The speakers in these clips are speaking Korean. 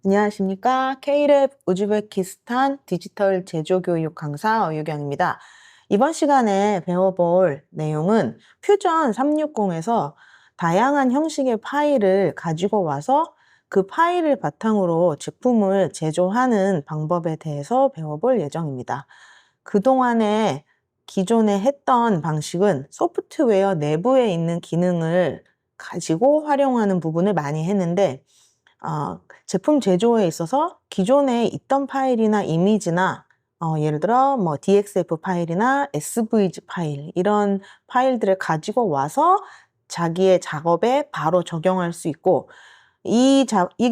안녕하십니까. K랩 우즈베키스탄 디지털 제조교육 강사 어유경입니다. 이번 시간에 배워볼 내용은 퓨전 360에서 다양한 형식의 파일을 가지고 와서 그 파일을 바탕으로 제품을 제조하는 방법에 대해서 배워볼 예정입니다. 그동안에 기존에 했던 방식은 소프트웨어 내부에 있는 기능을 가지고 활용하는 부분을 많이 했는데 제품 제조에 있어서 기존에 있던 파일이나 이미지나 예를 들어 뭐 DXF 파일이나 SVG 파일 이런 파일들을 가지고 와서 자기의 작업에 바로 적용할 수 있고 이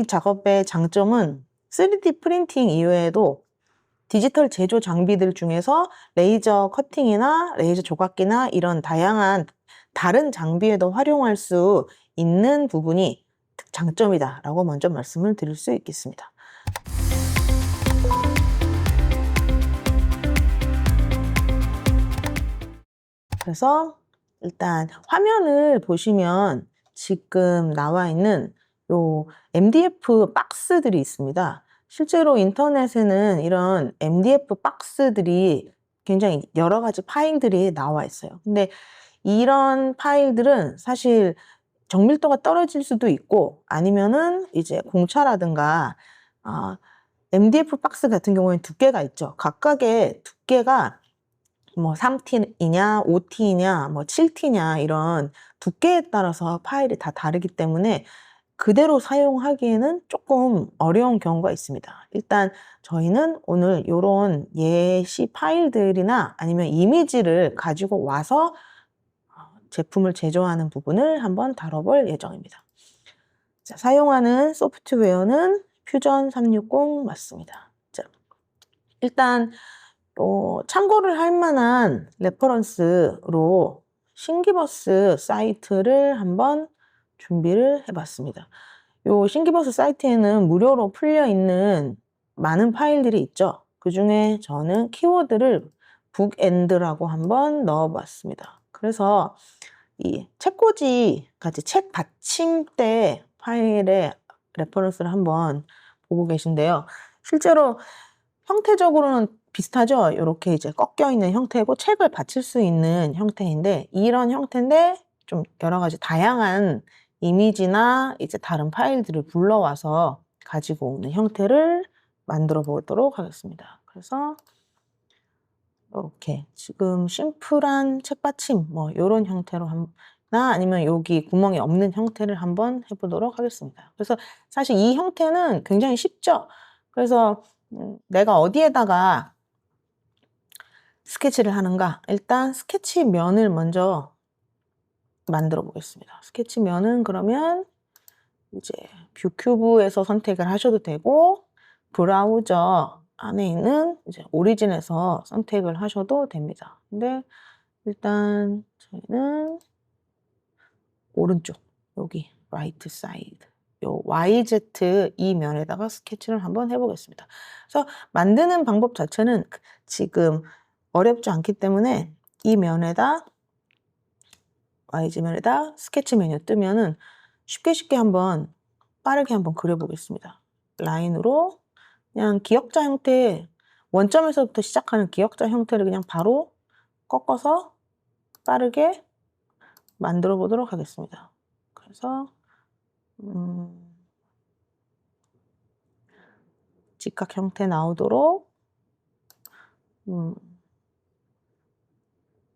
작업의 장점은 3D 프린팅 이외에도 디지털 제조 장비들 중에서 레이저 커팅이나 레이저 조각기나 이런 다양한 다른 장비에도 활용할 수 있는 부분이 장점이다라고 먼저 말씀을 드릴 수 있겠습니다. 그래서 일단 화면을 보시면 지금 나와 있는 요 MDF 박스들이 있습니다. 실제로 인터넷에는 이런 MDF 박스들이 굉장히 여러 가지 파일들이 나와 있어요. 근데 이런 파일들은 사실 정밀도가 떨어질 수도 있고 아니면은 이제 공차라든가 MDF 박스 같은 경우에는 두께가 있죠. 각각의 두께가 뭐 3T이냐, 5T이냐, 뭐 7T냐 이런 두께에 따라서 파일이 다 다르기 때문에 그대로 사용하기에는 조금 어려운 경우가 있습니다. 일단 저희는 오늘 요런 예시 파일들이나 아니면 이미지를 가지고 와서 제품을 제조하는 부분을 한번 다뤄볼 예정입니다. 자, 사용하는 소프트웨어는 퓨전 360 맞습니다. 자, 일단 참고를 할 만한 레퍼런스로 신기버스 사이트를 한번 준비를 해봤습니다. 요 신기버스 사이트에는 무료로 풀려 있는 많은 파일들이 있죠. 그 중에 저는 키워드를 북엔드라고 한번 넣어봤습니다. 그래서 이 책꽂이 같이 책 받침대 파일의 레퍼런스를 한번 보고 계신데요. 실제로 형태적으로는 비슷하죠. 이렇게 이제 꺾여 있는 형태고 책을 받칠 수 있는 형태인데 이런 형태인데 좀 여러 가지 다양한 이미지나 이제 다른 파일들을 불러와서 가지고 오는 형태를 만들어 보도록 하겠습니다. 그래서 이렇게 지금 심플한 책받침 뭐 이런 형태로 나 아니면 여기 구멍이 없는 형태를 한번 해보도록 하겠습니다. 그래서 사실 이 형태는 굉장히 쉽죠. 그래서 내가 어디에다가 스케치를 하는가? 일단 스케치면을 먼저 만들어 보겠습니다. 스케치면은 그러면 이제 뷰 큐브에서 선택을 하셔도 되고 브라우저 안에 있는 이제 오리진에서 선택을 하셔도 됩니다. 근데 일단 저희는 오른쪽 여기 라이트 사이드 요 YZ 이 면에다가 스케치를 한번 해보겠습니다. 그래서 만드는 방법 자체는 지금 어렵지 않기 때문에 이 면에다 YZ면에다 스케치 메뉴 뜨면은 쉽게 한번 빠르게 한번 그려보겠습니다. 라인으로 그냥 기역자 형태 원점에서부터 시작하는 기역자 형태를 그냥 바로 꺾어서 빠르게 만들어 보도록 하겠습니다. 그래서 직각 형태 나오도록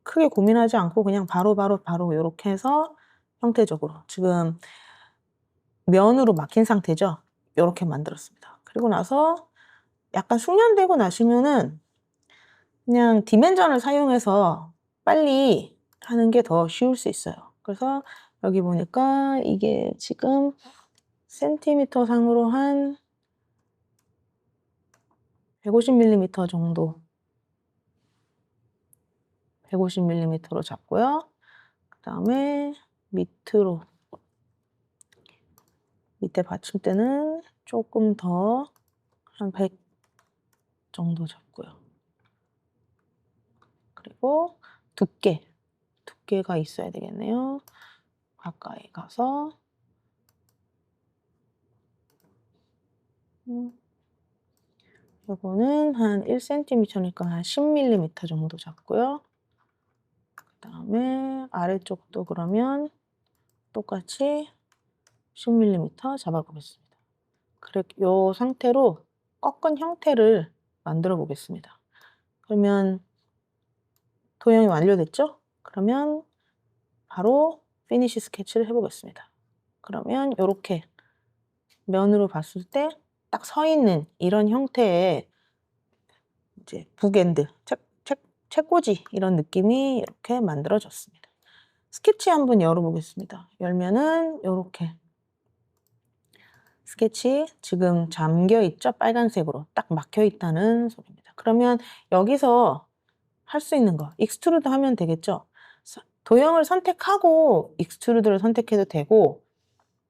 크게 고민하지 않고 그냥 바로 이렇게 해서 형태적으로 지금 면으로 막힌 상태죠. 이렇게 만들었습니다. 그리고 나서 약간 숙련되고 나시면은 그냥 디멘전을 사용해서 빨리 하는 게 더 쉬울 수 있어요. 그래서 여기 보니까 이게 지금 센티미터 상으로 한 150mm 정도 150mm로 잡고요. 그 다음에 밑에 받침대는 조금 더 한 100 정도 잡고요. 그리고 두께가 있어야 되겠네요. 가까이 가서 요거는 한 1cm니까 한 10mm 정도 잡고요. 그다음에 아래쪽도 그러면 똑같이 10mm 잡아보겠습니다. 그래, 요 상태로 꺾은 형태를 만들어 보겠습니다. 그러면 도형이 완료됐죠? 그러면 바로 피니시 스케치를 해보겠습니다. 그러면 이렇게 면으로 봤을 때 딱 서 있는 이런 형태의 이제 북엔드, 책꽂이 이런 느낌이 이렇게 만들어졌습니다. 스케치 한번 열어보겠습니다. 열면은 이렇게 스케치 지금 잠겨 있죠? 빨간색으로 딱 막혀 있다는 소리입니다. 그러면 여기서 할 수 있는 거 익스트루드 하면 되겠죠? 도형을 선택하고 익스트루드를 선택해도 되고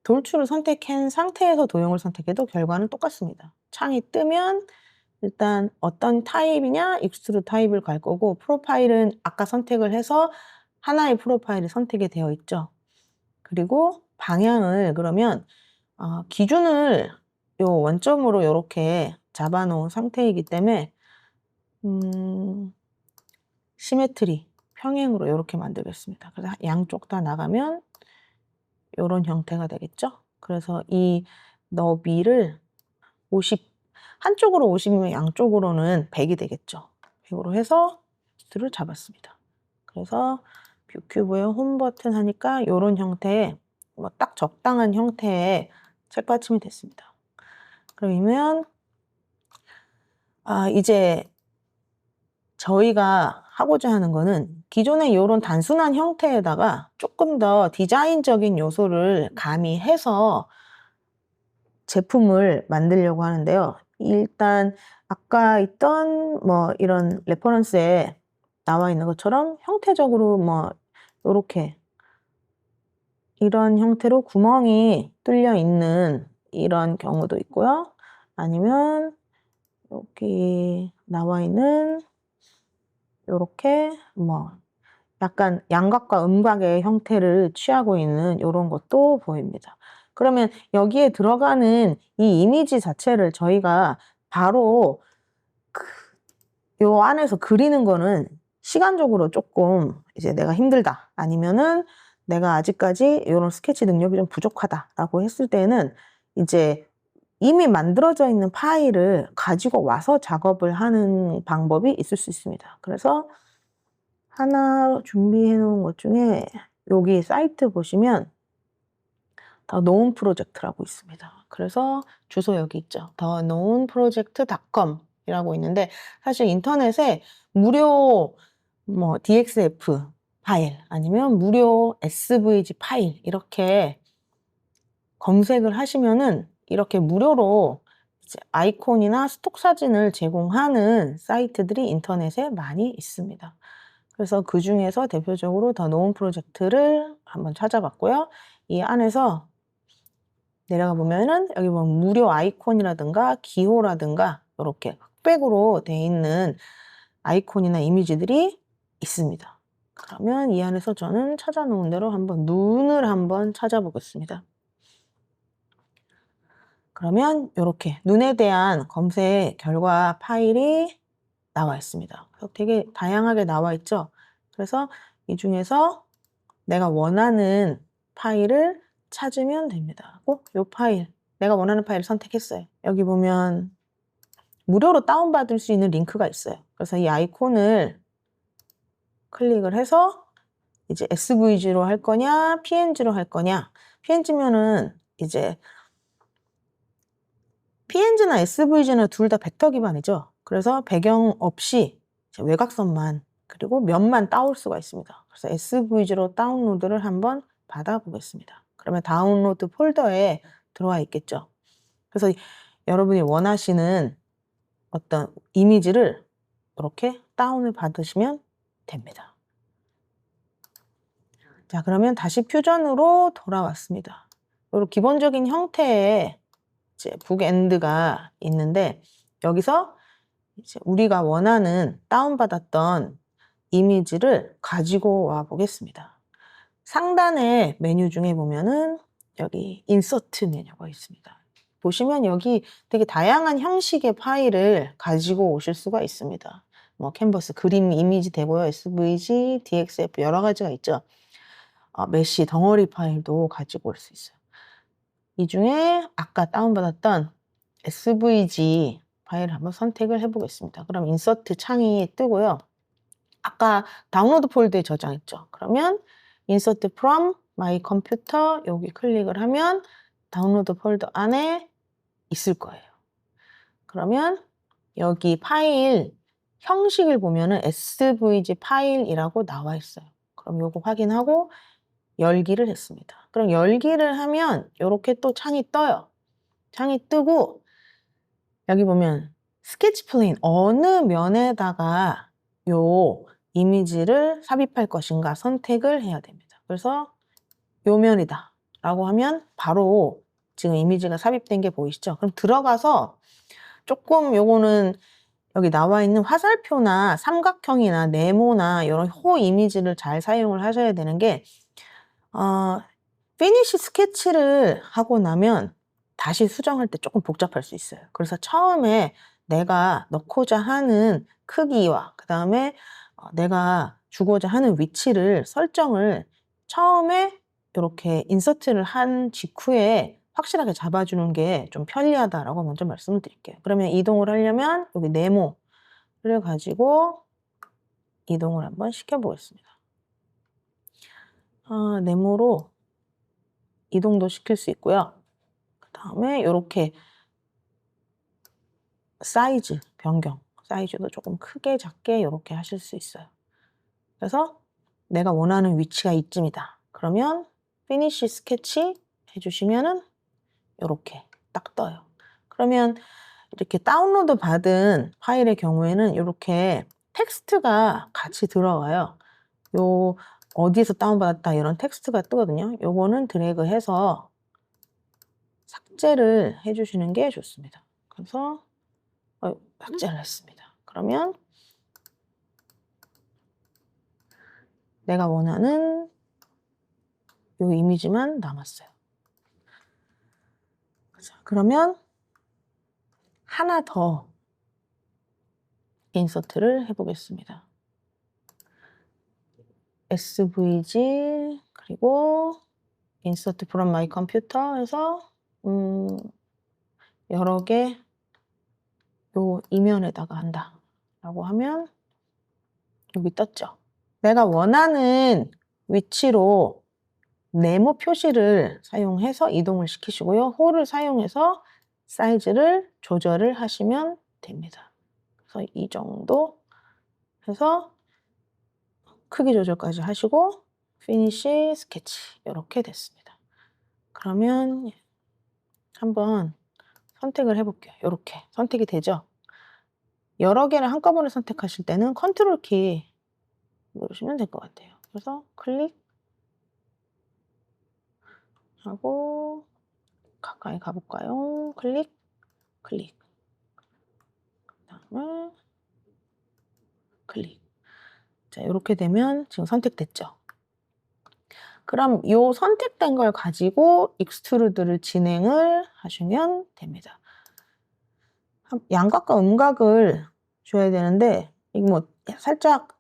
돌출을 선택한 상태에서 도형을 선택해도 결과는 똑같습니다. 창이 뜨면 일단 어떤 타입이냐 익스트루드 타입을 갈 거고 프로파일은 아까 선택을 해서 하나의 프로파일이 선택이 되어 있죠. 그리고 방향을 그러면 기준을 요 원점으로 이렇게 잡아 놓은 상태이기 때문에 시메트리 평행으로 이렇게 만들겠습니다. 그래서 양쪽 다 나가면 이런 형태가 되겠죠. 그래서 이 너비를 50 한쪽으로 50이면 양쪽으로는 100이 되겠죠. 100으로 해서 를 잡았습니다. 그래서 뷰 큐브에 홈 버튼 하니까 이런 형태의 뭐 딱 적당한 형태의 책받침이 됐습니다. 그러면 이제 저희가 하고자 하는 거는 기존의 이런 단순한 형태에다가 조금 더 디자인적인 요소를 가미해서 제품을 만들려고 하는데요. 일단 아까 있던 뭐 이런 레퍼런스에 나와 있는 것처럼 형태적으로 뭐 요렇게 이런 형태로 구멍이 뚫려 있는 이런 경우도 있고요. 아니면 여기 나와 있는 요렇게 뭐 약간 양각과 음각의 형태를 취하고 있는 이런 것도 보입니다. 그러면 여기에 들어가는 이 이미지 자체를 저희가 바로 요 안에서 그리는 거는 시간적으로 조금 이제 내가 힘들다 아니면은 내가 아직까지 이런 스케치 능력이 좀 부족하다라고 했을 때는 이제 이미 만들어져 있는 파일을 가지고 와서 작업을 하는 방법이 있을 수 있습니다. 그래서 하나 준비해 놓은 것 중에 여기 사이트 보시면 더 노운 프로젝트라고 있습니다. 그래서 주소 여기 있죠. 더 노운 프로젝트.com 이라고 있는데 사실 인터넷에 무료 뭐 DXF 파일 아니면 무료 SVG 파일 이렇게 검색을 하시면은 이렇게 무료로 이제 아이콘이나 스톡 사진을 제공하는 사이트들이 인터넷에 많이 있습니다. 그래서 그 중에서 대표적으로 더 노운 프로젝트를 한번 찾아봤고요. 이 안에서 내려가 보면은 여기 보면 무료 아이콘이라든가 기호라든가 이렇게 흑백으로 되어 있는 아이콘이나 이미지들이 있습니다. 그러면 이 안에서 저는 찾아놓은 대로 한번 눈을 한번 찾아보겠습니다. 그러면 이렇게 눈에 대한 검색 결과 파일이 나와 있습니다. 되게 다양하게 나와 있죠. 그래서 이 중에서 내가 원하는 파일을 찾으면 됩니다. 이 파일, 내가 원하는 파일을 선택했어요. 여기 보면 무료로 다운받을 수 있는 링크가 있어요. 그래서 이 아이콘을 클릭을 해서 이제 SVG로 할 거냐, PNG로 할 거냐. PNG면은 이제 PNG나 SVG는 둘 다 벡터 기반이죠. 그래서 배경 없이 외곽선만 그리고 면만 따올 수가 있습니다. 그래서 SVG로 다운로드를 한번 받아보겠습니다. 그러면 다운로드 폴더에 들어와 있겠죠. 그래서 여러분이 원하시는 어떤 이미지를 이렇게 다운을 받으시면 됩니다. 자, 그러면 다시 퓨전으로 돌아왔습니다. 이런 기본적인 형태의 이제 북엔드가 있는데 여기서 이제 우리가 원하는 다운받았던 이미지를 가지고 와 보겠습니다. 상단의 메뉴 중에 보면은 여기 인서트 메뉴가 있습니다. 보시면 여기 되게 다양한 형식의 파일을 가지고 오실 수가 있습니다. 뭐 캔버스, 그림, 이미지 되고요. SVG, DXF 여러 가지가 있죠. 메시, 덩어리 파일도 가지고 올 수 있어요. 이 중에 아까 다운받았던 SVG 파일을 한번 선택을 해보겠습니다. 그럼 인서트 창이 뜨고요. 아까 다운로드 폴더에 저장했죠. 그러면 인서트 from my computer 여기 클릭을 하면 다운로드 폴더 안에 있을 거예요. 그러면 여기 파일 형식을 보면은 SVG 파일이라고 나와 있어요. 그럼 요거 확인하고 열기를 했습니다. 그럼 열기를 하면 이렇게 또 창이 떠요. 창이 뜨고 여기 보면 스케치 플레인 어느 면에다가 요 이미지를 삽입할 것인가 선택을 해야 됩니다. 그래서 요 면이다 라고 하면 바로 지금 이미지가 삽입된 게 보이시죠? 그럼 들어가서 조금 요거는 여기 나와 있는 화살표나 삼각형이나 네모나 이런 호 이미지를 잘 사용을 하셔야 되는 게 피니시 스케치를 하고 나면 다시 수정할 때 조금 복잡할 수 있어요. 그래서 처음에 내가 넣고자 하는 크기와 그 다음에 내가 주고자 하는 위치를 설정을 처음에 이렇게 인서트를 한 직후에 확실하게 잡아주는 게 좀 편리하다라고 먼저 말씀을 드릴게요. 그러면 이동을 하려면 여기 네모를 가지고 이동을 한번 시켜보겠습니다. 네모로 이동도 시킬 수 있고요. 그 다음에 이렇게 사이즈 변경, 사이즈도 조금 크게 작게 이렇게 하실 수 있어요. 그래서 내가 원하는 위치가 이쯤이다. 그러면 피니시 스케치 해주시면은 이렇게 딱 떠요. 그러면 이렇게 다운로드 받은 파일의 경우에는 이렇게 텍스트가 같이 들어가요. 요 어디에서 다운받았다 이런 텍스트가 뜨거든요. 요거는 드래그해서 삭제를 해주시는 게 좋습니다. 그래서 삭제를 했습니다. 그러면 내가 원하는 요 이미지만 남았어요. 자, 그러면 하나 더 인서트를 해보겠습니다. SVG 그리고 인서트 from my computer 해서 여러 개 요 이면에다가 한다 라고 하면 여기 떴죠. 내가 원하는 위치로 네모 표시를 사용해서 이동을 시키시고요. 홀을 사용해서 사이즈를 조절을 하시면 됩니다. 그래서 이 정도 해서 크기 조절까지 하시고 피니시 스케치 이렇게 됐습니다. 그러면 한번 선택을 해볼게요. 이렇게 선택이 되죠. 여러 개를 한꺼번에 선택하실 때는 컨트롤 키 누르시면 될 것 같아요. 그래서 클릭하고 가까이 가볼까요? 클릭, 클릭. 그 다음에 클릭. 자, 이렇게 되면 지금 선택됐죠. 그럼 이 선택된 걸 가지고 익스트루드를 진행을 하시면 됩니다. 양각과 음각을 줘야 되는데 이거 뭐 살짝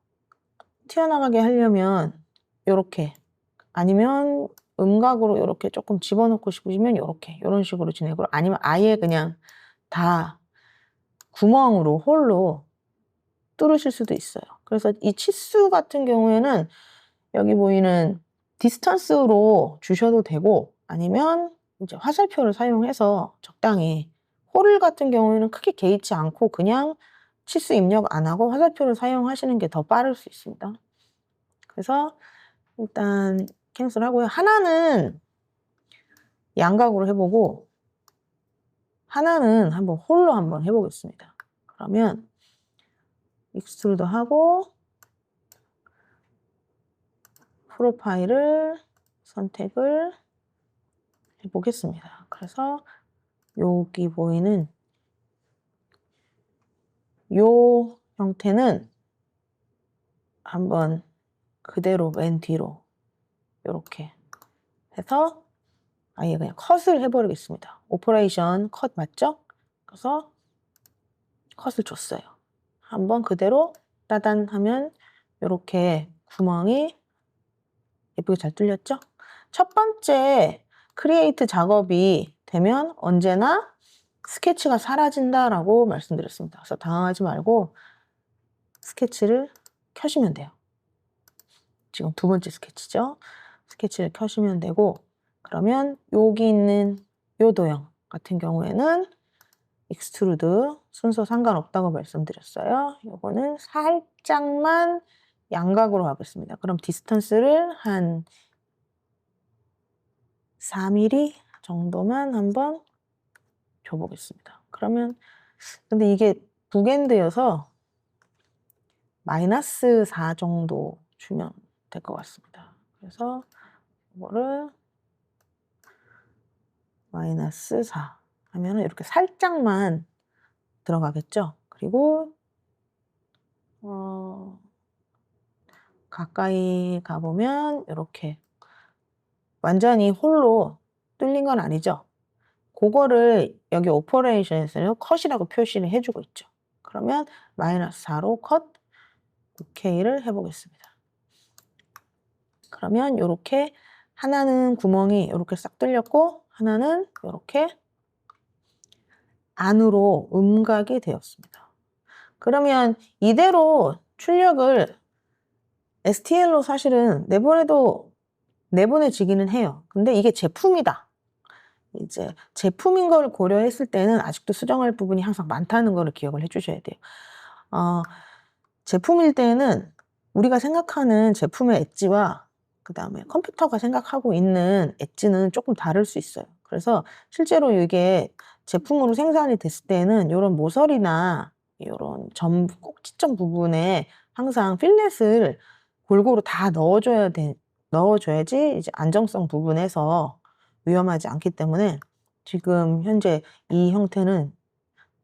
튀어나가게 하려면 이렇게 아니면 음각으로 이렇게 조금 집어넣고 싶으시면 이렇게 이런 식으로 진행을 아니면 아예 그냥 다 구멍으로 홀로 뚫으실 수도 있어요. 그래서 이 치수 같은 경우에는 여기 보이는 디스턴스로 주셔도 되고 아니면 이제 화살표를 사용해서 적당히 홀 같은 경우에는 크게 개의치 않고 그냥 치수 입력 안 하고 화살표를 사용하시는 게 더 빠를 수 있습니다. 그래서 일단 캔슬하고요. 하나는 양각으로 해보고 하나는 한번 홀로 한번 해보겠습니다. 그러면 익스트루드 하고 프로파일을 선택을 해보겠습니다. 그래서 여기 보이는 요 형태는 한번 그대로 맨 뒤로 이렇게 해서 아예 그냥 컷을 해버리겠습니다. 오퍼레이션 컷 맞죠? 그래서 컷을 줬어요. 한번 그대로 따단 하면 이렇게 구멍이 예쁘게 잘 뚫렸죠? 첫 번째 크리에이트 작업이 되면 언제나 스케치가 사라진다라고 말씀드렸습니다. 그래서 당황하지 말고 스케치를 켜시면 돼요. 지금 두 번째 스케치죠. 스케치를 켜시면 되고, 그러면 여기 있는 요 도형 같은 경우에는 익스트루드 순서 상관없다고 말씀드렸어요. 요거는 살짝만 양각으로 하겠습니다. 그럼 디스턴스를 한 4mm 정도만 한번 줘보겠습니다. 그러면 근데 이게 북엔드여서 -4 정도 주면 될 것 같습니다. 그래서 이거를 -4 하면 이렇게 살짝만 들어가겠죠. 그리고 가까이 가보면 이렇게 완전히 홀로 뚫린 건 아니죠. 그거를 여기 오퍼레이션에서는 컷이라고 표시를 해주고 있죠. 그러면 -4로 컷, OK를 해보겠습니다. 그러면 이렇게 하나는 구멍이 이렇게 싹 뚫렸고 하나는 이렇게 안으로 음각이 되었습니다. 그러면 이대로 출력을 STL로 사실은 내보내지기는 해요. 근데 이게 제품이다. 이제 제품인 걸 고려했을 때는 아직도 수정할 부분이 항상 많다는 걸 기억을 해주셔야 돼요. 제품일 때는 우리가 생각하는 제품의 엣지와 그 다음에 컴퓨터가 생각하고 있는 엣지는 조금 다를 수 있어요. 그래서 실제로 이게 제품으로 생산이 됐을 때는 이런 모서리나 이런 꼭지점 부분에 항상 필렛을 골고루 다 넣어줘야지 이제 안정성 부분에서 위험하지 않기 때문에 지금 현재 이 형태는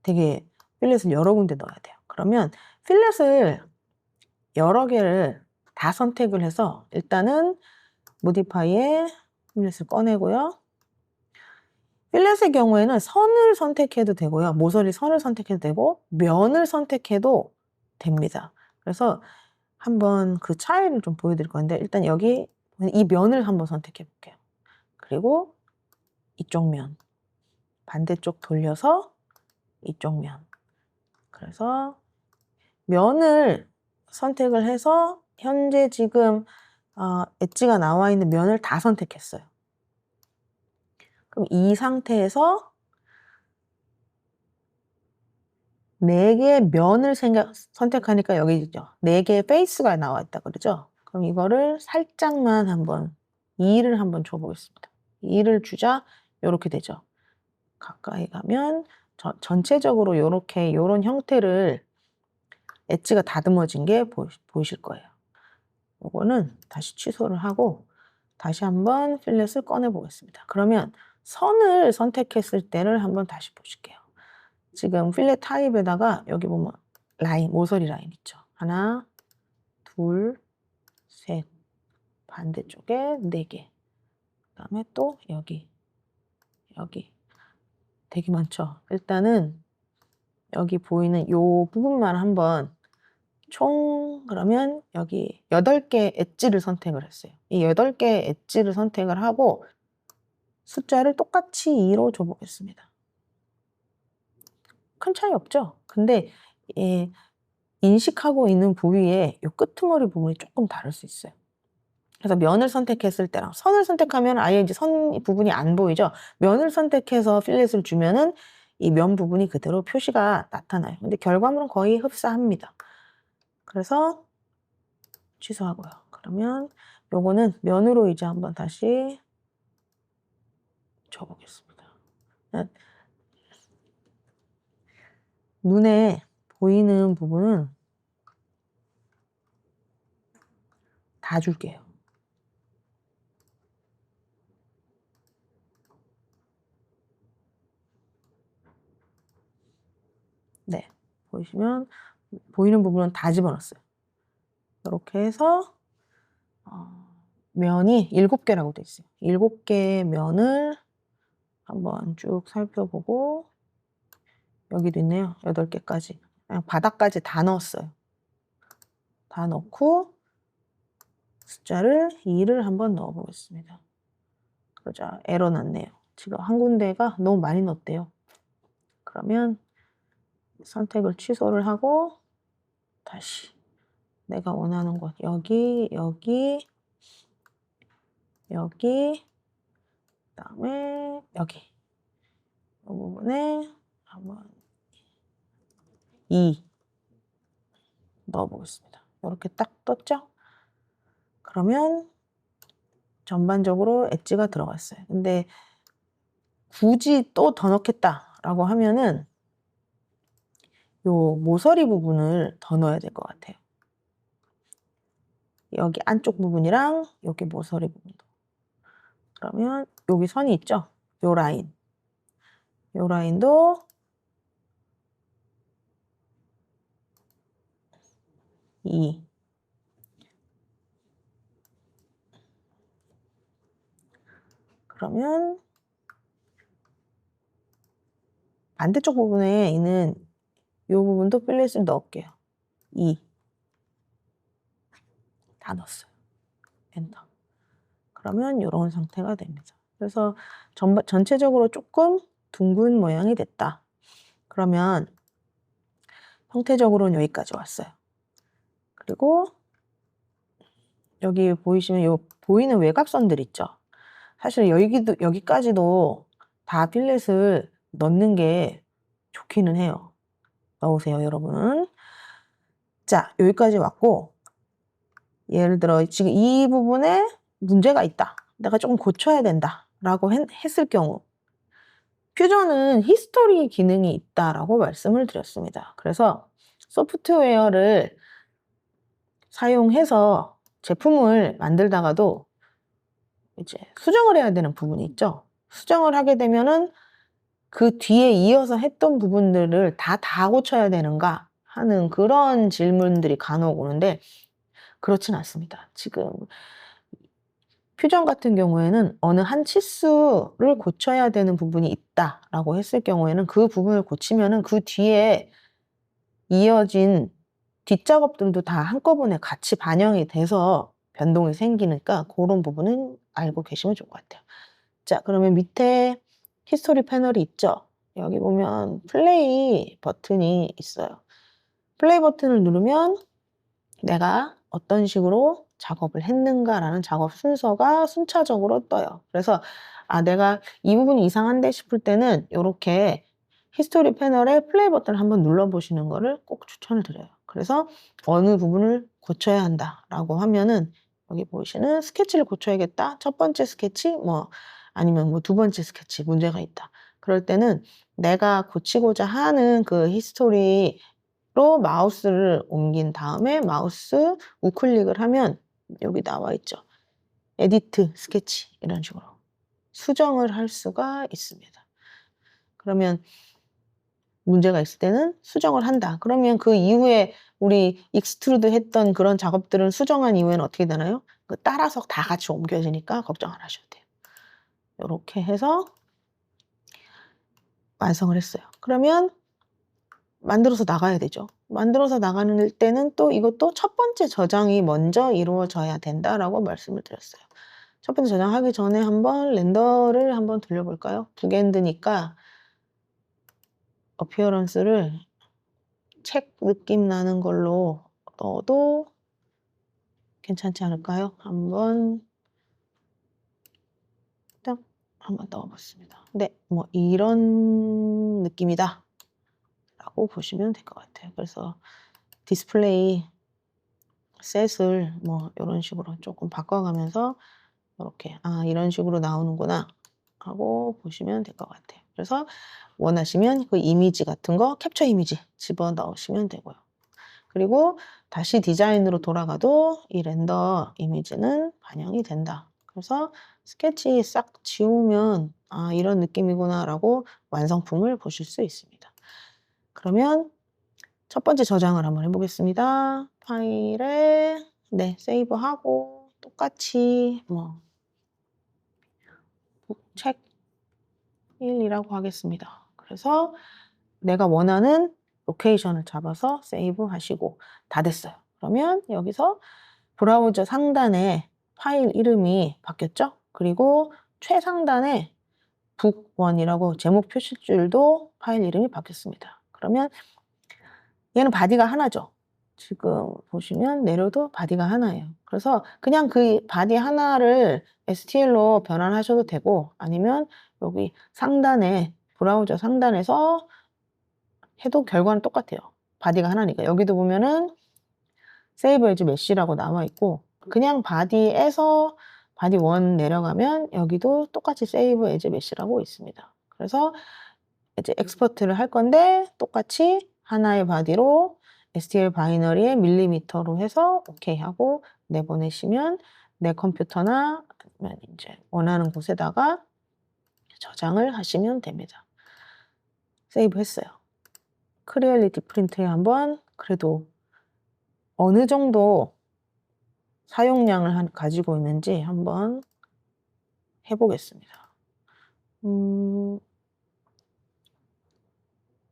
되게 필렛을 여러 군데 넣어야 돼요. 그러면 필렛을 여러 개를 다 선택을 해서 일단은 모디파이에 필렛을 꺼내고요. 필렛의 경우에는 선을 선택해도 되고요. 모서리 선을 선택해도 되고 면을 선택해도 됩니다. 그래서 한번 그 차이를 좀 보여드릴 건데 일단 여기 이 면을 한번 선택해 볼게요. 그리고 이쪽 면, 반대쪽 돌려서 이쪽 면. 그래서 면을 선택을 해서 현재 지금 엣지가 나와 있는 면을 다 선택했어요. 그럼 이 상태에서 4개의 면을 선택하니까 여기 있죠. 4개의 페이스가 나와 있다 그러죠. 그럼 이거를 살짝만 한번 2를 한번 줘보겠습니다. 2를 주자 이렇게 되죠. 가까이 가면 전체적으로 요런 형태를 엣지가 다듬어진 게 보이실 거예요. 요거는 다시 취소를 하고 다시 한번 필렛을 꺼내 보겠습니다. 그러면 선을 선택했을 때를 한번 다시 보실게요. 지금 필렛 타입에다가 여기 보면 라인, 모서리 라인 있죠. 하나, 둘, 셋, 반대쪽에 4개. 그 다음에 또 여기 되게 많죠. 일단은 여기 보이는 요 부분만 한번 그러면 여기 8개 엣지를 선택을 했어요. 이 8개 엣지를 선택을 하고 숫자를 똑같이 2로 줘보겠습니다. 큰 차이 없죠? 근데 인식하고 있는 부위에 이 끄트머리 부분이 조금 다를 수 있어요. 그래서 면을 선택했을 때랑 선을 선택하면 아예 이제 선 부분이 안 보이죠? 면을 선택해서 필렛을 주면은 이 면 부분이 그대로 표시가 나타나요. 근데 결과물은 거의 흡사합니다. 그래서 취소하고요. 그러면 요거는 면으로 이제 한번 다시 줘보겠습니다. 눈에 보이는 부분은 다 줄게요. 네, 보시면 보이는 부분은 다 집어넣었어요. 이렇게 해서 면이 7개라고 돼 있어요. 7개의 면을 한번 쭉 살펴보고 여기도 있네요. 8개까지. 그냥 바닥까지 다 넣었어요. 다 넣고 숫자를 2를 한번 넣어 보겠습니다. 그러자 에러 났네요. 지금 한 군데가 너무 많이 넣었대요. 그러면 선택을 취소를 하고 다시 내가 원하는 곳 여기 그다음에 여기 이 부분에 한번 2 넣어 보겠습니다. 이렇게 딱 떴죠? 그러면 전반적으로 엣지가 들어갔어요. 근데 굳이 또 더 넣겠다라고 하면은 요 모서리 부분을 더 넣어야 될 것 같아요. 여기 안쪽 부분이랑 여기 모서리 부분도. 그러면 여기 선이 있죠? 요 라인도 2 그러면 반대쪽 부분에 있는 요 부분도 필렛을 넣을게요. 2 다 넣었어요. 엔터. 그러면 요런 상태가 됩니다. 그래서 전체적으로 조금 둥근 모양이 됐다. 그러면 형태적으로는 여기까지 왔어요. 그리고 여기 보이시면 요 보이는 외곽선들 있죠? 사실 여기까지도 다 필렛을 넣는 게 좋기는 해요. 넣으세요, 여러분. 자, 여기까지 왔고 예를 들어 지금 이 부분에 문제가 있다. 내가 조금 고쳐야 된다. 라고 했을 경우 퓨전은 히스토리 기능이 있다라고 말씀을 드렸습니다. 그래서 소프트웨어를 사용해서 제품을 만들다가도 이제 수정을 해야 되는 부분이 있죠. 수정을 하게 되면은 그 뒤에 이어서 했던 부분들을 다 고쳐야 되는가 하는 그런 질문들이 간혹 오는데 그렇진 않습니다. 지금 퓨전 같은 경우에는 어느 한 치수를 고쳐야 되는 부분이 있다라고 했을 경우에는 그 부분을 고치면은 그 뒤에 이어진 뒷작업들도 다 한꺼번에 같이 반영이 돼서 변동이 생기니까 그런 부분은 알고 계시면 좋을 것 같아요. 자, 그러면 밑에 히스토리 패널이 있죠? 여기 보면 플레이 버튼이 있어요. 플레이 버튼을 누르면 내가 어떤 식으로 작업을 했는가라는 작업 순서가 순차적으로 떠요. 그래서 내가 이 부분이 이상한데 싶을 때는 이렇게 히스토리 패널에 플레이 버튼을 한번 눌러보시는 거를 꼭 추천을 드려요. 그래서 어느 부분을 고쳐야 한다라고 하면은 여기 보이시는 스케치를 고쳐야겠다. 첫 번째 스케치 아니면 두 번째 스케치 문제가 있다. 그럴 때는 내가 고치고자 하는 그 히스토리 로 마우스를 옮긴 다음에 마우스 우클릭을 하면 여기 나와 있죠. 에디트, 스케치 이런 식으로 수정을 할 수가 있습니다. 그러면 문제가 있을 때는 수정을 한다. 그러면 그 이후에 우리 익스트루드 했던 그런 작업들은 수정한 이후에는 어떻게 되나요? 따라서 다 같이 옮겨지니까 걱정 안 하셔도 돼요. 이렇게 해서 완성을 했어요. 그러면 만들어서 나가야 되죠. 만들어서 나가는 때는 또 이것도 첫 번째 저장이 먼저 이루어져야 된다라고 말씀을 드렸어요. 첫 번째 저장하기 전에 한번 렌더를 한번 돌려볼까요? 북엔드니까 어피어런스를 책 느낌 나는 걸로 넣어도 괜찮지 않을까요? 한번 딱 한번 넣어봤습니다. 네, 이런 느낌이다 라고 보시면 될 것 같아요. 그래서 디스플레이 셋을 이런 식으로 조금 바꿔가면서 이렇게 이런 식으로 나오는구나 하고 보시면 될 것 같아요. 그래서 원하시면 그 이미지 같은 거 캡처 이미지 집어넣으시면 되고요. 그리고 다시 디자인으로 돌아가도 이 렌더 이미지는 반영이 된다. 그래서 스케치 싹 지우면 이런 느낌이구나 라고 완성품을 보실 수 있습니다. 그러면 첫 번째 저장을 한번 해보겠습니다. 파일에 세이브하고 똑같이 뭐 책 1이라고 하겠습니다. 그래서 내가 원하는 로케이션을 잡아서 세이브 하시고 다 됐어요. 그러면 여기서 브라우저 상단에 파일 이름이 바뀌었죠? 그리고 최상단에 북1이라고 제목 표시줄도 파일 이름이 바뀌었습니다. 그러면 얘는 바디가 하나죠. 지금 보시면 내려도 바디가 하나예요. 그래서 그냥 그 바디 하나를 STL로 변환하셔도 되고 아니면 여기 상단에 브라우저 상단에서 해도 결과는 똑같아요. 바디가 하나니까. 여기도 보면은 세이브 에즈 메시라고 나와 있고 그냥 바디에서 바디 1 내려가면 여기도 똑같이 세이브 에즈 메시라고 있습니다. 그래서 이제 엑스포트를 할 건데 똑같이 하나의 바디로 STL 바이너리에 밀리미터로 해서 오케이 하고 내보내시면 내 컴퓨터나 아니면 이제 원하는 곳에다가 저장을 하시면 됩니다. 세이브 했어요. 크리얼리티 프린트에 한번 그래도 어느 정도 사용량을 가지고 있는지 한번 해보겠습니다.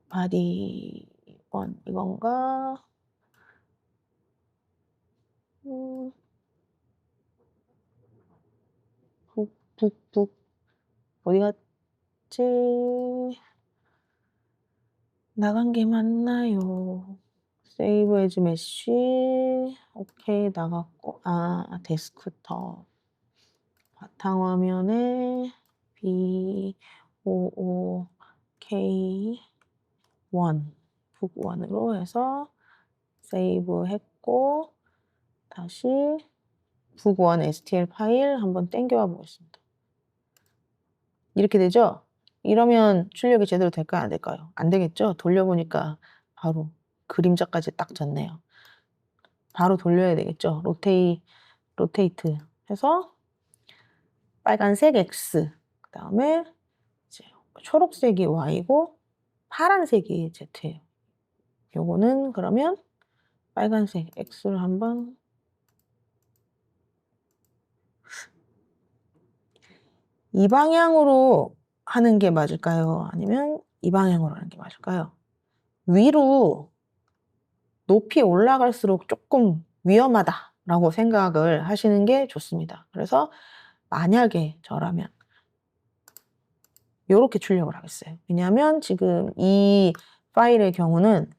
바디 1 이건가? 북 어디 갔지? 나간 게 맞나요? 세이브 에즈 메시 오케이 나갔고 데스크톱 바탕화면에 BOOK1 북1으로 해서 세이브 했고 다시 북1 STL 파일 한번 땡겨와 보겠습니다. 이렇게 되죠? 이러면 출력이 제대로 될까요? 안 될까요? 안 되겠죠? 돌려보니까 바로 그림자까지 딱 졌네요. 바로 돌려야 되겠죠? 로테이트 해서 빨간색 X, 그 다음에 이제 초록색이 Y고 파란색이 Z예요. 요거는 그러면 빨간색 X를 한번 이 방향으로 하는 게 맞을까요? 아니면 이 방향으로 하는 게 맞을까요? 위로 높이 올라갈수록 조금 위험하다라고 생각을 하시는 게 좋습니다. 그래서 만약에 저라면 이렇게 출력을 하겠어요. 왜냐하면 지금 이 파일의 경우는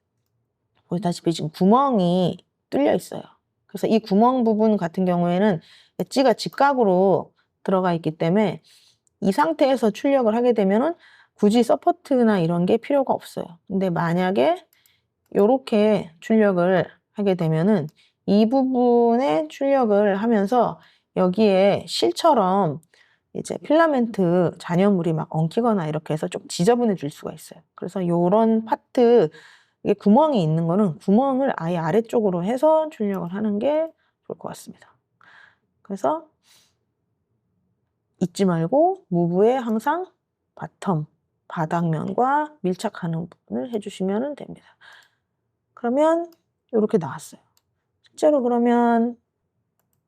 보시다시피 지금 구멍이 뚫려 있어요. 그래서 이 구멍 부분 같은 경우에는 엣지가 직각으로 들어가 있기 때문에 이 상태에서 출력을 하게 되면은 굳이 서포트나 이런 게 필요가 없어요. 근데 만약에 이렇게 출력을 하게 되면은 이 부분에 출력을 하면서 여기에 실처럼 이제 필라멘트 잔여물이 막 엉키거나 이렇게 해서 좀 지저분해질 수가 있어요. 그래서 이런 파트 이게 구멍이 있는 거는 구멍을 아예 아래쪽으로 해서 출력을 하는 게 좋을 것 같습니다. 그래서 잊지 말고 무브에 항상 바텀, 바닥면과 밀착하는 부분을 해주시면 됩니다. 그러면 이렇게 나왔어요. 실제로 그러면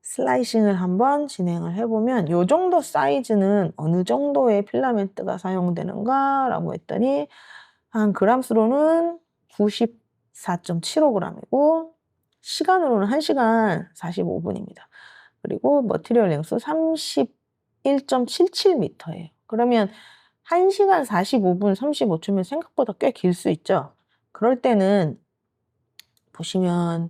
슬라이싱을 한번 진행을 해보면 이 정도 사이즈는 어느 정도의 필라멘트가 사용되는가 라고 했더니 한 그람수로는 94.75g이고 시간으로는 1시간 45분입니다. 그리고 머티리얼 랭스 31.77m예요. 그러면 1시간 45분 35초면 생각보다 꽤 길 수 있죠. 그럴 때는 보시면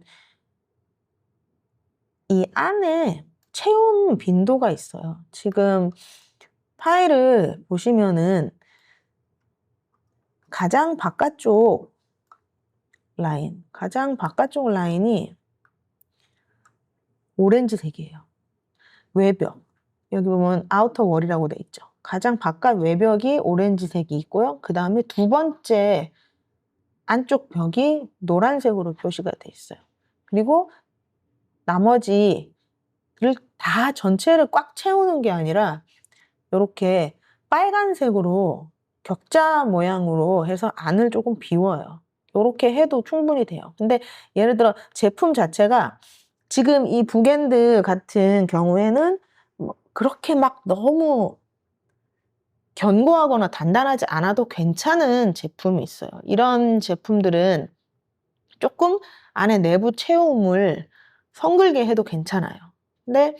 이 안에 채움 빈도가 있어요. 지금 파일을 보시면은 가장 바깥쪽 라인이 오렌지색이에요. 외벽. 여기 보면 아우터 월이라고 돼 있죠. 가장 바깥 외벽이 오렌지색이 있고요. 그 다음에 두 번째 안쪽 벽이 노란색으로 표시가 돼 있어요. 그리고 나머지를 다 전체를 꽉 채우는 게 아니라 이렇게 빨간색으로 격자 모양으로 해서 안을 조금 비워요. 이렇게 해도 충분히 돼요. 근데 예를 들어 제품 자체가 지금 이 북엔드 같은 경우에는 뭐 그렇게 막 너무 견고하거나 단단하지 않아도 괜찮은 제품이 있어요. 이런 제품들은 조금 안에 내부 채움을 성글게 해도 괜찮아요. 근데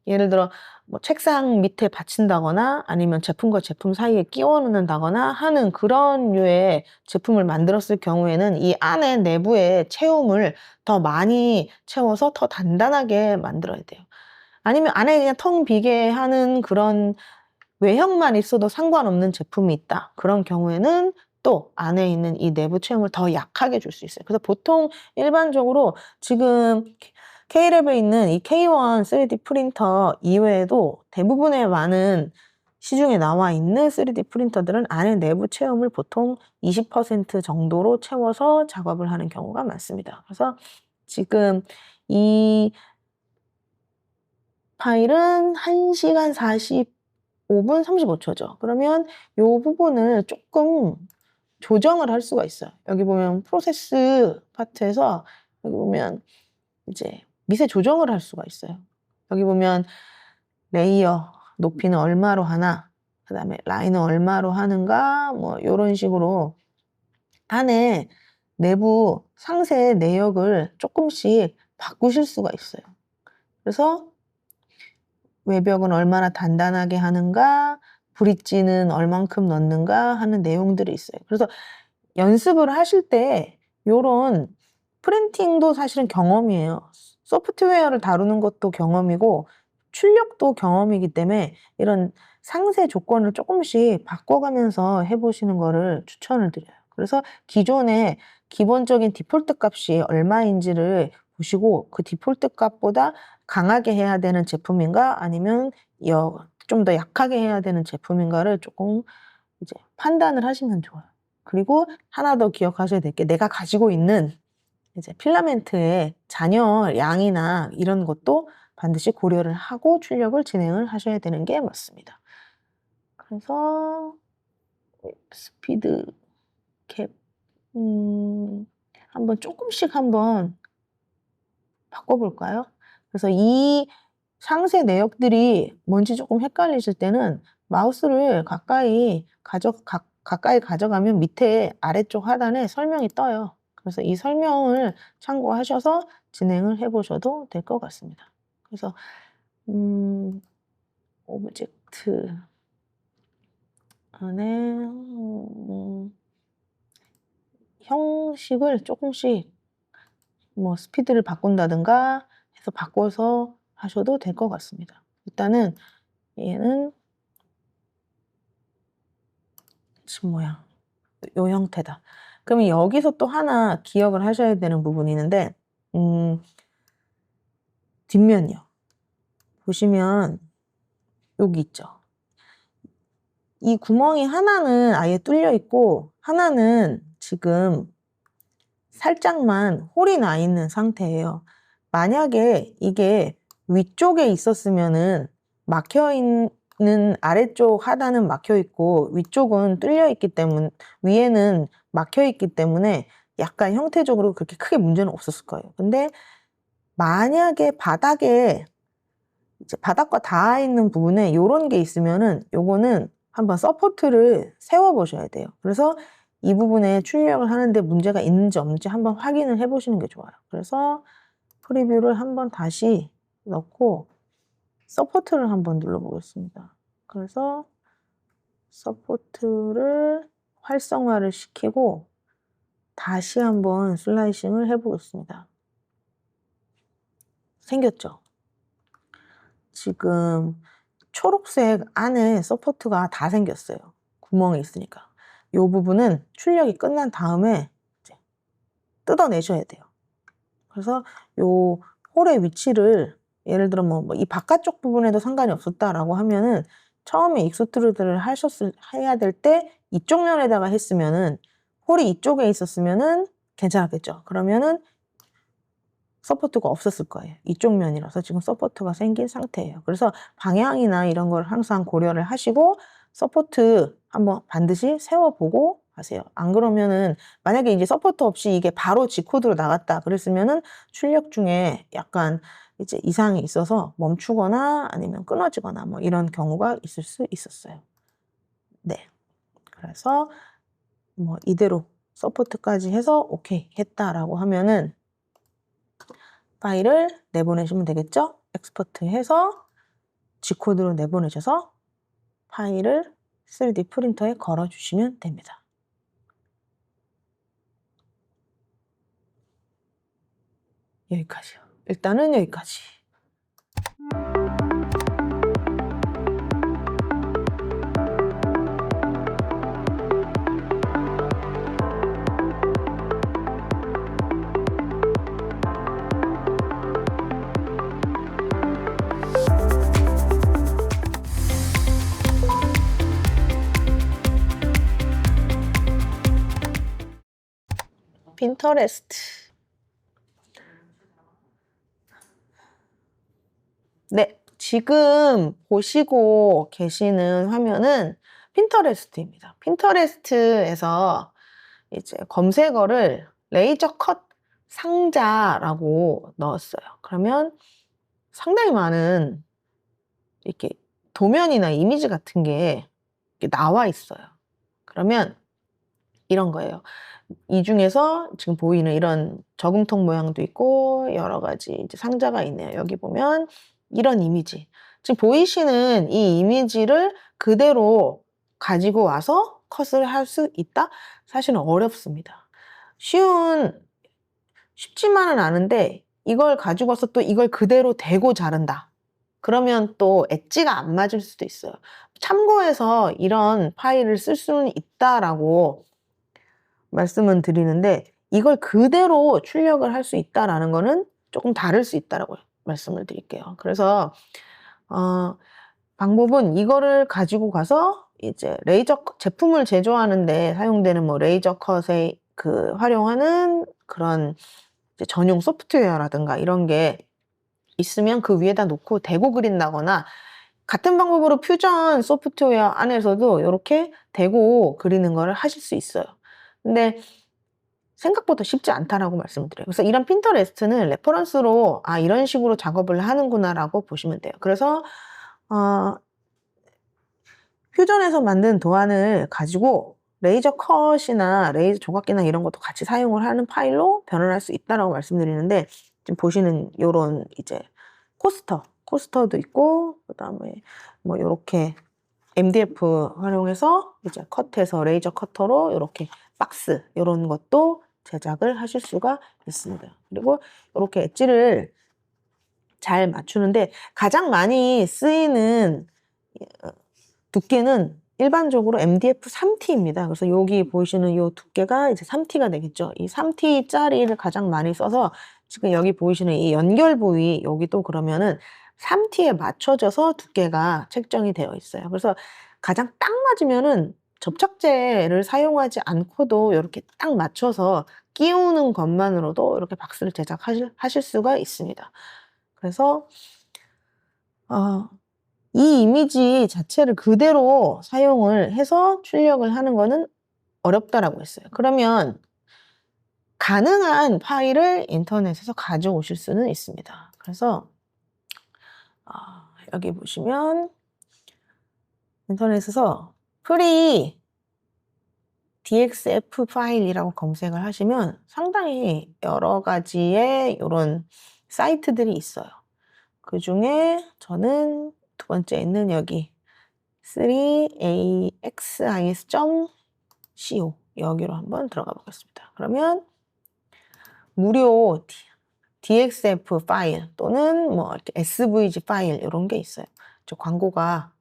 예를 들어 뭐 책상 밑에 받친다거나 아니면 제품과 제품 사이에 끼워 넣는다거나 하는 그런 류의 제품을 만들었을 경우에는 이 안에 내부의 채움을 더 많이 채워서 더 단단하게 만들어야 돼요. 아니면 안에 그냥 텅 비게 하는 그런 외형만 있어도 상관없는 제품이 있다. 그런 경우에는 또 안에 있는 이 내부 채움을 더 약하게 줄 수 있어요. 그래서 보통 일반적으로 지금 K랩에 있는 이 K1 3D 프린터 이외에도 대부분의 많은 시중에 나와 있는 3D 프린터들은 안에 내부 채움을 보통 20% 정도로 채워서 작업을 하는 경우가 많습니다. 그래서 지금 이 파일은 1시간 45분 35초죠. 그러면 이 부분을 조금 조정을 할 수가 있어요. 여기 보면 프로세스 파트에서 여기 보면 이제 미세 조정을 할 수가 있어요. 여기 보면 레이어 높이는 얼마로 하나, 그 다음에 라인은 얼마로 하는가, 뭐 이런 식으로 안에 내부 상세 내역을 조금씩 바꾸실 수가 있어요. 그래서 외벽은 얼마나 단단하게 하는가, 브릿지는 얼만큼 넣는가 하는 내용들이 있어요. 그래서 연습을 하실 때 요런 프린팅도 사실은 경험이에요. 소프트웨어를 다루는 것도 경험이고 출력도 경험이기 때문에 이런 상세 조건을 조금씩 바꿔가면서 해보시는 거를 추천을 드려요. 그래서 기존에 기본적인 디폴트 값이 얼마인지를 보시고 그 디폴트 값보다 강하게 해야 되는 제품인가 아니면 좀 더 약하게 해야 되는 제품인가를 조금 이제 판단을 하시면 좋아요. 그리고 하나 더 기억하셔야 될 게 내가 가지고 있는 이제 필라멘트의 잔여량이나 이런 것도 반드시 고려를 하고 출력을 진행을 하셔야 되는 게 맞습니다. 그래서 스피드 캡 한번 조금씩 한번 바꿔볼까요? 그래서 이 상세 내역들이 뭔지 조금 헷갈리실 때는 마우스를 가까이 가져가면 밑에 아래쪽 하단에 설명이 떠요. 그래서 이 설명을 참고하셔서 진행을 해보셔도 될 것 같습니다. 그래서 오브젝트 안에 형식을 조금씩 뭐 스피드를 바꾼다든가 해서 바꿔서 하셔도 될 것 같습니다. 일단은 얘는 집 모양 요 형태다. 그러면 여기서 또 하나 기억을 하셔야 되는 부분이 있는데 뒷면이요. 보시면 여기 있죠. 이 구멍이 하나는 아예 뚫려 있고 하나는 지금 살짝만 홀이 나 있는 상태예요. 만약에 이게 위쪽에 있었으면은 막혀 있는 아래쪽 하단은 막혀 있고 위쪽은 뚫려 있기 때문에 위에는 막혀 있기 때문에 약간 형태적으로 그렇게 크게 문제는 없었을 거예요. 근데 만약에 바닥에 이제 바닥과 닿아 있는 부분에 요런 게 있으면은 요거는 한번 서포트를 세워 보셔야 돼요. 그래서 이 부분에 출력을 하는데 문제가 있는지 없는지 한번 확인을 해 보시는 게 좋아요. 그래서 프리뷰를 한번 다시 넣고 서포트를 한번 눌러 보겠습니다. 그래서 서포트를 활성화를 시키고 다시 한번 슬라이싱을 해 보겠습니다. 생겼죠? 지금 초록색 안에 서포트가 다 생겼어요. 구멍이 있으니까. 이 부분은 출력이 끝난 다음에 이제 뜯어내셔야 돼요. 그래서 요 홀의 위치를 예를 들어 뭐 이 바깥쪽 부분에도 상관이 없었다라고 하면은 처음에 익스트루드를 해야 될 때 이쪽 면에다가 했으면은 홀이 이쪽에 있었으면은 괜찮았겠죠. 그러면은 서포트가 없었을 거예요. 이쪽 면이라서 지금 서포트가 생긴 상태예요. 그래서 방향이나 이런 걸 항상 고려를 하시고 서포트 한번 반드시 세워보고 하세요. 안 그러면은 만약에 이제 서포터 없이 이게 바로 G코드로 나갔다 그랬으면은 출력 중에 약간 이제 이상이 있어서 멈추거나 아니면 끊어지거나 뭐 이런 경우가 있을 수 있었어요. 네. 그래서 뭐 이대로 서포트까지 해서 오케이 했다라고 하면은 파일을 내보내시면 되겠죠? 엑스포트 해서 G코드로 내보내셔서 파일을 3D 프린터에 걸어주시면 됩니다. 여기까지요. 일단은 여기까지. 핀터레스트. 네, 지금 보시고 계시는 화면은 핀터레스트입니다. 핀터레스트에서 이제 검색어를 레이저 컷 상자라고 넣었어요. 그러면 상당히 많은 이렇게 도면이나 이미지 같은 게 이렇게 나와 있어요. 그러면 이런 거예요. 이 중에서 지금 보이는 이런 저금통 모양도 있고 여러 가지 이제 상자가 있네요. 여기 보면 이런 이미지. 지금 보이시는 이 이미지를 그대로 가지고 와서 컷을 할 수 있다? 사실은 어렵습니다. 쉽지만은 않은데 이걸 가지고 와서 또 이걸 그대로 대고 자른다. 그러면 또 엣지가 안 맞을 수도 있어요. 참고해서 이런 파일을 쓸 수는 있다라고 말씀은 드리는데 이걸 그대로 출력을 할 수 있다라는 거는 조금 다를 수 있다라고 말씀을 드릴게요. 그래서 방법은 이거를 가지고 가서 이제 레이저 제품을 제조하는데 사용되는 뭐 레이저 컷에 활용하는 그런 이제 전용 소프트웨어라든가 이런 게 있으면 그 위에다 놓고 대고 그린다거나 같은 방법으로 퓨전 소프트웨어 안에서도 이렇게 대고 그리는 거를 하실 수 있어요. 근데 생각보다 쉽지 않다라고 말씀을 드려요. 그래서 이런 핀터레스트는 레퍼런스로 이런 식으로 작업을 하는구나라고 보시면 돼요. 그래서 퓨전에서 만든 도안을 가지고 레이저 컷이나 레이저 조각기나 이런 것도 같이 사용을 하는 파일로 변환할 수 있다라고 말씀드리는데 지금 보시는 요런 이제 코스터도 있고 그다음에 뭐 요렇게 MDF 활용해서 이제 컷해서 레이저 커터로 이렇게 박스 이런 것도 제작을 하실 수가 있습니다. 그리고 이렇게 엣지를 잘 맞추는데 가장 많이 쓰이는 두께는 일반적으로 MDF 3T입니다. 그래서 여기 보이시는 이 두께가 이제 3T가 되겠죠. 이 3T짜리를 가장 많이 써서 지금 여기 보이시는 이 연결 부위 여기도 그러면은 3T에 맞춰져서 두께가 책정이 되어 있어요. 그래서 가장 딱 맞으면은 접착제를 사용하지 않고도 이렇게 딱 맞춰서 끼우는 것만으로도 이렇게 박스를 제작하실 수가 있습니다. 그래서 이 이미지 자체를 그대로 사용을 해서 출력을 하는 거는 어렵다라고 했어요. 그러면 가능한 파일을 인터넷에서 가져오실 수는 있습니다. 그래서 여기 보시면 인터넷에서 프리 DXF 파일이라고 검색을 하시면 상당히 여러 가지의 이런 사이트들이 있어요. 그 중에 저는 두 번째 있는 여기 3axis.co 여기로 한번 들어가 보겠습니다. 그러면 무료 DXF 파일 또는 뭐 이렇게 SVG 파일 이런 게 있어요. 저 광고가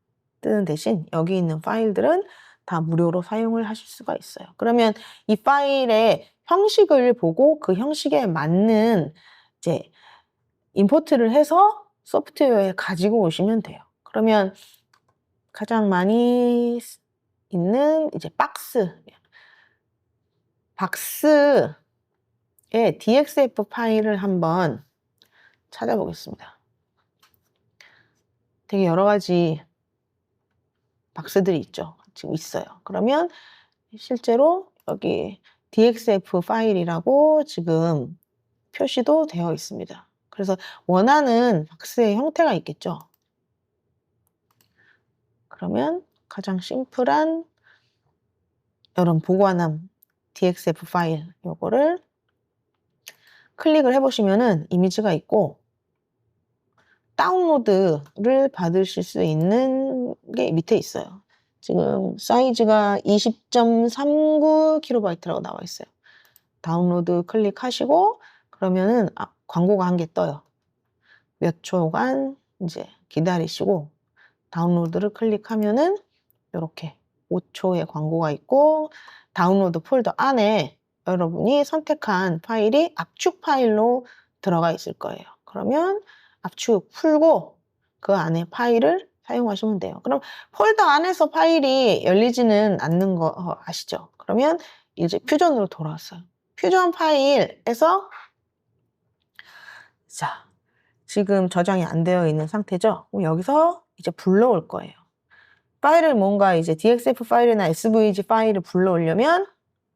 뜨는 대신 여기 있는 파일들은 다 무료로 사용을 하실 수가 있어요. 그러면 이 파일의 형식을 보고 그 형식에 맞는 이제 임포트를 해서 소프트웨어에 가지고 오시면 돼요. 그러면 가장 많이 있는 이제 박스의 DXF 파일을 한번 찾아보겠습니다. 되게 여러 가지 박스들이 있죠. 지금 있어요. 그러면 실제로 여기 DXF 파일이라고 지금 표시도 되어 있습니다. 그래서 원하는 박스의 형태가 있겠죠. 그러면 가장 심플한 이런 보관함 DXF 파일 요거를 클릭을 해보시면은 이미지가 있고 다운로드를 받으실 수 있는 게 밑에 있어요. 지금 사이즈가 20.39KB라고 나와 있어요. 다운로드 클릭하시고 그러면은 광고가 한 개 떠요. 몇 초간 이제 기다리시고 다운로드를 클릭하면은 이렇게 5초의 광고가 있고 다운로드 폴더 안에 여러분이 선택한 파일이 압축 파일로 들어가 있을 거예요. 그러면 압축 풀고 그 안에 파일을 사용하시면 돼요. 그럼 폴더 안에서 파일이 열리지는 않는 거 아시죠? 그러면 이제 퓨전으로 돌아왔어요. 퓨전 파일에서 자, 지금 저장이 안 되어 있는 상태죠? 그럼 여기서 이제 불러올 거예요. 파일을 뭔가 이제 DXF 파일이나 SVG 파일을 불러오려면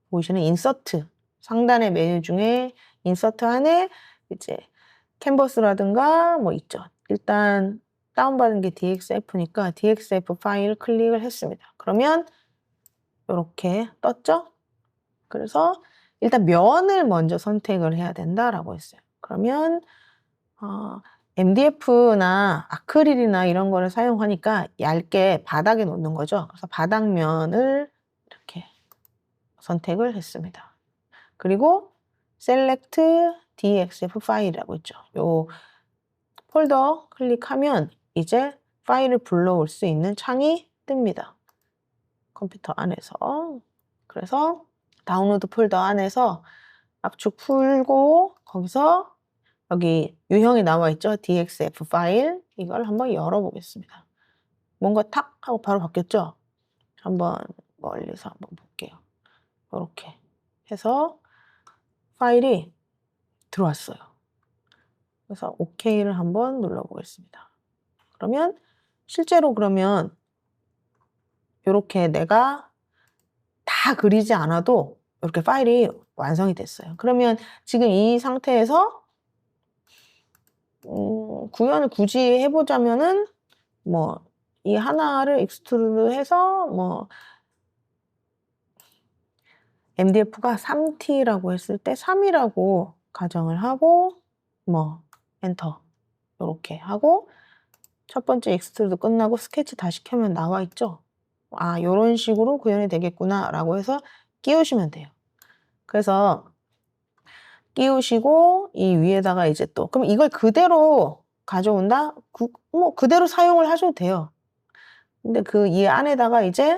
보시는 인서트 상단의 메뉴 중에 인서트 안에 이제 캔버스라든가 뭐 있죠. 일단 다운받은 게 DXF니까 DXF 파일 클릭을 했습니다. 그러면 이렇게 떴죠? 그래서 일단 면을 먼저 선택을 해야 된다라고 했어요. 그러면 MDF나 아크릴이나 이런 거를 사용하니까 얇게 바닥에 놓는 거죠. 그래서 바닥면을 이렇게 선택을 했습니다. 그리고 Select DXF 파일이라고 있죠. 요 폴더 클릭하면 이제 파일을 불러올 수 있는 창이 뜹니다. 컴퓨터 안에서. 그래서 다운로드 폴더 안에서 압축 풀고 거기서 여기 유형이 나와 있죠. DXF 파일. 이걸 한번 열어보겠습니다. 뭔가 탁 하고 바로 바뀌었죠? 한번 멀리서 한번 볼게요. 이렇게 해서 파일이 들어왔어요. 그래서 OK를 한번 눌러보겠습니다. 그러면 실제로 그러면 이렇게 내가 다 그리지 않아도 이렇게 파일이 완성이 됐어요. 그러면 지금 이 상태에서 구현을 굳이 해보자면은 뭐 이 하나를 익스트루드 해서 뭐 MDF가 3T라고 했을 때 3이라고 가정을 하고 뭐 엔터 이렇게 하고 첫 번째 익스트루드 끝나고 스케치 다시 켜면 나와 있죠. 아, 요런 식으로 구현이 되겠구나 라고 해서 끼우시면 돼요. 그래서 끼우시고 이 위에다가 이제 또 그럼 이걸 그대로 가져온다? 뭐 그대로 사용을 하셔도 돼요. 근데 그 이 안에다가 이제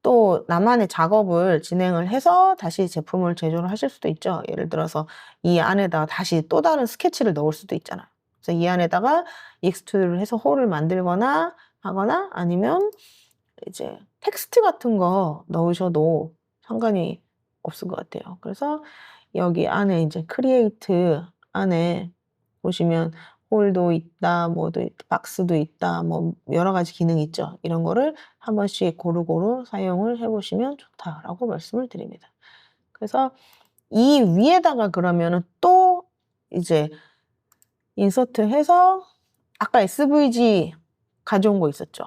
또 나만의 작업을 진행을 해서 다시 제품을 제조를 하실 수도 있죠. 예를 들어서 이 안에다가 다시 또 다른 스케치를 넣을 수도 있잖아요. 그래서 이 안에다가 익스트루드를 해서 홀을 만들거나 하거나 아니면 이제 텍스트 같은 거 넣으셔도 상관이 없을 것 같아요. 그래서 여기 안에 이제 크리에이트 안에 보시면 홀도 있다, 뭐도 있다, 박스도 있다, 뭐 여러 가지 기능이 있죠. 이런 거를 한 번씩 고루고루 사용을 해보시면 좋다라고 말씀을 드립니다. 그래서 이 위에다가 그러면은 또 이제 인서트 해서 아까 SVG 가져온 거 있었죠.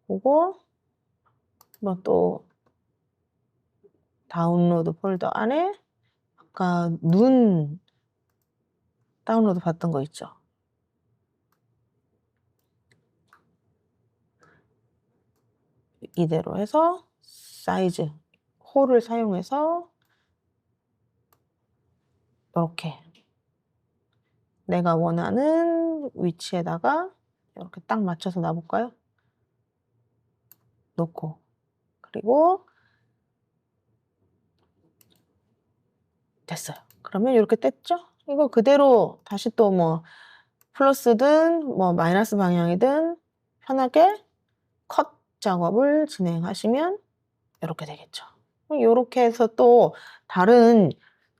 그거 한번 또 다운로드 폴더 안에 아까 눈 다운로드 받던 거 있죠. 이대로 해서 사이즈 홀을 사용해서 이렇게 내가 원하는 위치에다가 이렇게 딱 맞춰서 놔볼까요? 놓고 그리고 됐어요. 그러면 이렇게 뗐죠? 이거 그대로 다시 또 뭐 플러스든 뭐 마이너스 방향이든 편하게 컷 작업을 진행하시면 이렇게 되겠죠. 이렇게 해서 또 다른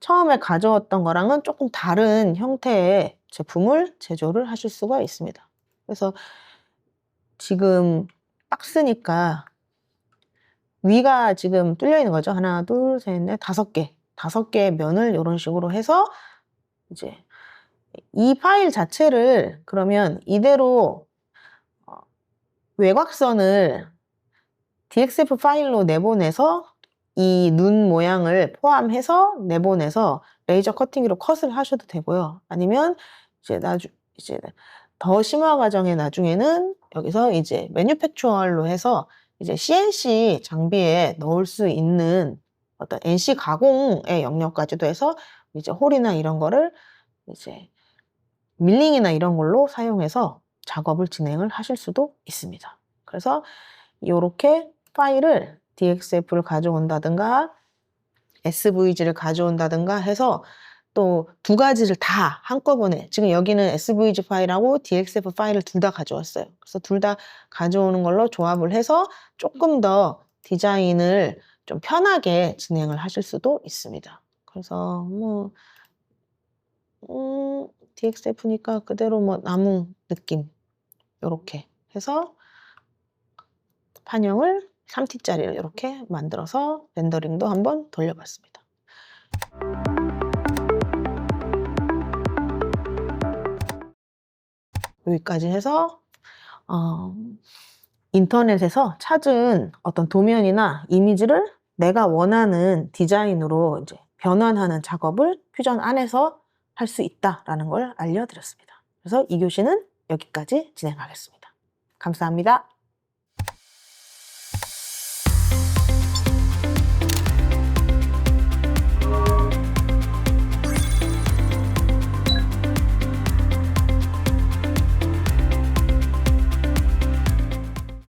처음에 가져왔던 거랑은 조금 다른 형태의 제품을 제조를 하실 수가 있습니다. 그래서 지금 박스니까 위가 지금 뚫려 있는 거죠. 하나, 둘, 셋, 넷, 5개. 5개의 면을 이런 식으로 해서 이제 이 파일 자체를 그러면 이대로 외곽선을 DXF 파일로 내보내서 이 눈 모양을 포함해서 내보내서 레이저 커팅기로 컷을 하셔도 되고요. 아니면 이제 더 심화 과정의 나중에는 여기서 이제 매뉴팩처얼로 해서 이제 CNC 장비에 넣을 수 있는 어떤 NC 가공의 영역까지도 해서 이제 홀이나 이런 거를 이제 밀링이나 이런 걸로 사용해서 작업을 진행을 하실 수도 있습니다. 그래서 이렇게 파일을 DXF를 가져온다든가 SVG를 가져온다든가 해서 또 2가지를 다 한꺼번에 지금 여기는 SVG 파일하고 DXF 파일을 둘 다 가져왔어요. 그래서 둘 다 가져오는 걸로 조합을 해서 조금 더 디자인을 좀 편하게 진행을 하실 수도 있습니다. 그래서 뭐 DXF니까 그대로 뭐 나무 느낌 이렇게 해서 판형을 3T짜리를 이렇게 만들어서 렌더링도 한번 돌려봤습니다. 여기까지 해서 인터넷에서 찾은 어떤 도면이나 이미지를 내가 원하는 디자인으로 이제 변환하는 작업을 퓨전 안에서 할 수 있다라는 걸 알려드렸습니다. 그래서 이 교시는 여기까지 진행하겠습니다. 감사합니다.